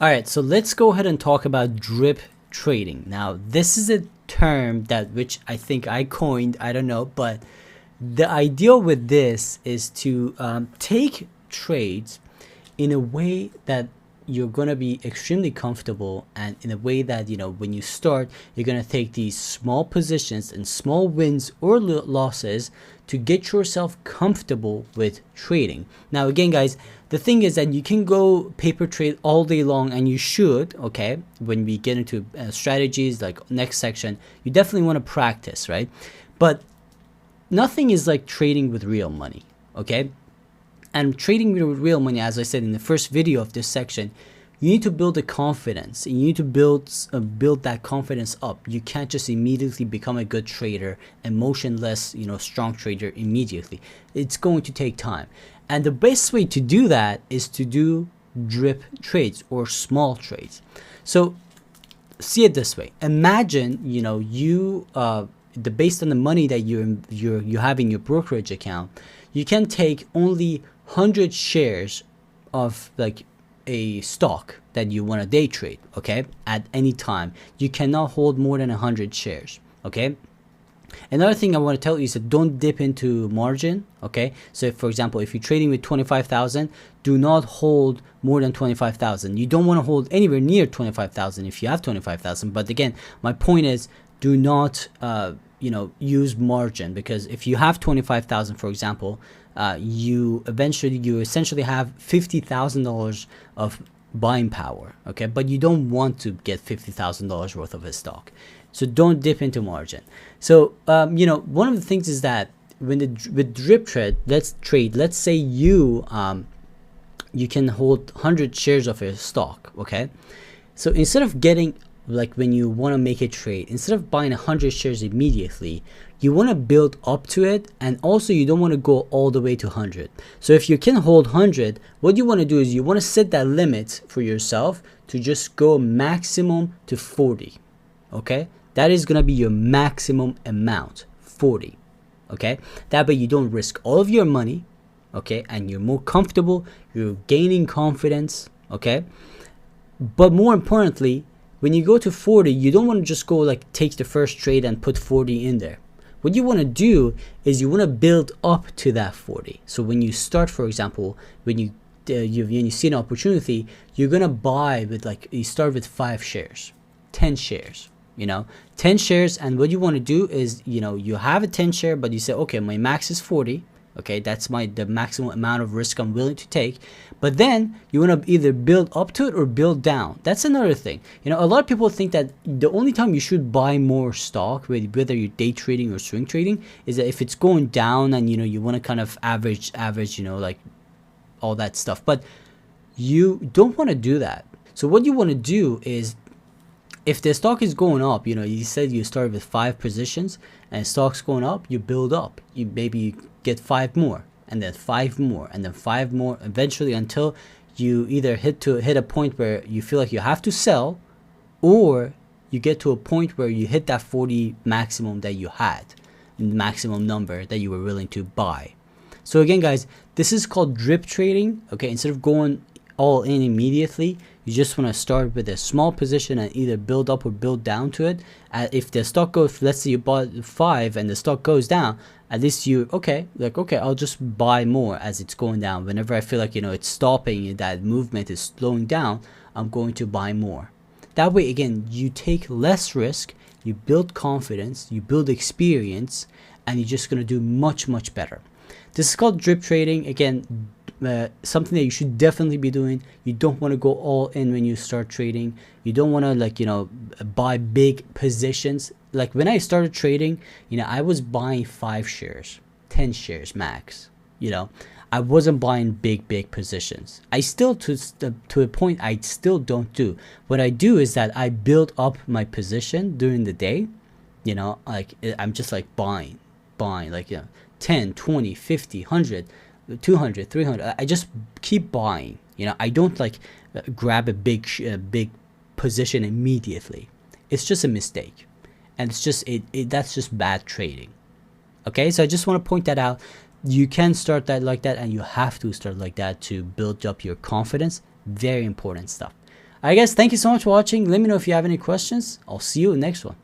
All right, so let's go ahead and talk about drip trading. Now, this is a term that which I think I coined, I don't know, but the idea with this is to take trades in a way that you're going to be extremely comfortable, and in a way that, you know, when you start, you're going to take these small positions and small wins or losses to get yourself comfortable with trading. Now, again, guys, the thing is that you can go paper trade all day long, and you should, okay? When we get into strategies, like next section, you definitely want to practice, right? But nothing is like trading with real money, okay? And trading with real money, as I said in the first video of this section, you need to build a confidence. You need to build that confidence up. You can't just immediately become a good trader, emotionless, you know, strong trader immediately. It's going to take time. And the best way to do that is to do drip trades or small trades. So see it this way. Imagine, you know, based on the money that you have in your brokerage account, you can take only 100 shares of like a stock that you want to day trade, okay, at any time. You cannot hold more than 100 shares, okay? Another thing I want to tell you is that don't dip into margin, okay? So if, for example, if you're trading with 25,000, do not hold more than 25,000. You don't want to hold anywhere near 25,000 if you have 25,000. But again, my point is, do not use margin, because if you have 25,000, for example, you essentially have $50,000 of buying power, okay? But you don't want to get $50,000 worth of a stock, so don't dip into margin. So one of the things is that with drip trade, let's say you can hold 100 shares of a stock, okay? So instead of getting, like, when you want to make a trade, instead of buying 100 shares immediately, you want to build up to it, and also you don't want to go all the way to 100. So if you can hold 100, what you want to do is you want to set that limit for yourself to just go maximum to 40, okay? That is going to be your maximum amount, 40, okay? That way you don't risk all of your money, okay? And you're more comfortable, you're gaining confidence, okay? But more importantly, when you go to 40, you don't want to just go like take the first trade and put 40 in there. What you want to do is you want to build up to that 40. So when you start, for example, when you see an opportunity, you're going to buy with, like, you start with 5 shares, 10 shares, 10 shares. And what you want to do is, you have a 10 share, but you say, okay, my max is 40. Okay, that's the maximum amount of risk I'm willing to take. But then you want to either build up to it or build down. That's another thing. A lot of people think that the only time you should buy more stock, whether you're day trading or swing trading, is that if it's going down and you want to kind of average, like all that stuff. But you don't want to do that. So what you want to do is, if the stock is going up, you said you started with 5 positions, and stock's going up, you build up. You maybe get 5 more, and then 5 more, and then 5 more, eventually until you either hit a point where you feel like you have to sell, or you get to a point where you hit that 40 maximum that you had, the maximum number that you were willing to buy. So again, guys, this is called drip trading, okay? Instead of going all in immediately, you just want to start with a small position and either build up or build down to it. If the stock goes, let's say you bought 5 and the stock goes down, at least okay, I'll just buy more as it's going down. Whenever I feel like, it's stopping, that movement is slowing down, I'm going to buy more. That way, again, you take less risk, you build confidence, you build experience, and you're just going to do much, much better. This is called drip trading. Again, something that you should definitely be doing. You don't want to go all in when you start trading. You don't want to buy big positions. Like when I started trading, I was buying 5 shares, 10 shares max. I wasn't buying big positions. I still, to a point, I still don't do. What I do is that I build up my position during the day. I'm just like buying, like 10, 20, 50, 100, 200, 300. I just keep buying. I don't grab a big position immediately. It's just a mistake, and it's just that's just bad trading. Okay, so I just want to point that out. You can start that like that, and you have to start like that to build up your confidence. Very important stuff. Alright guys, thank you so much for watching. Let me know if you have any questions. I'll see you in the next one.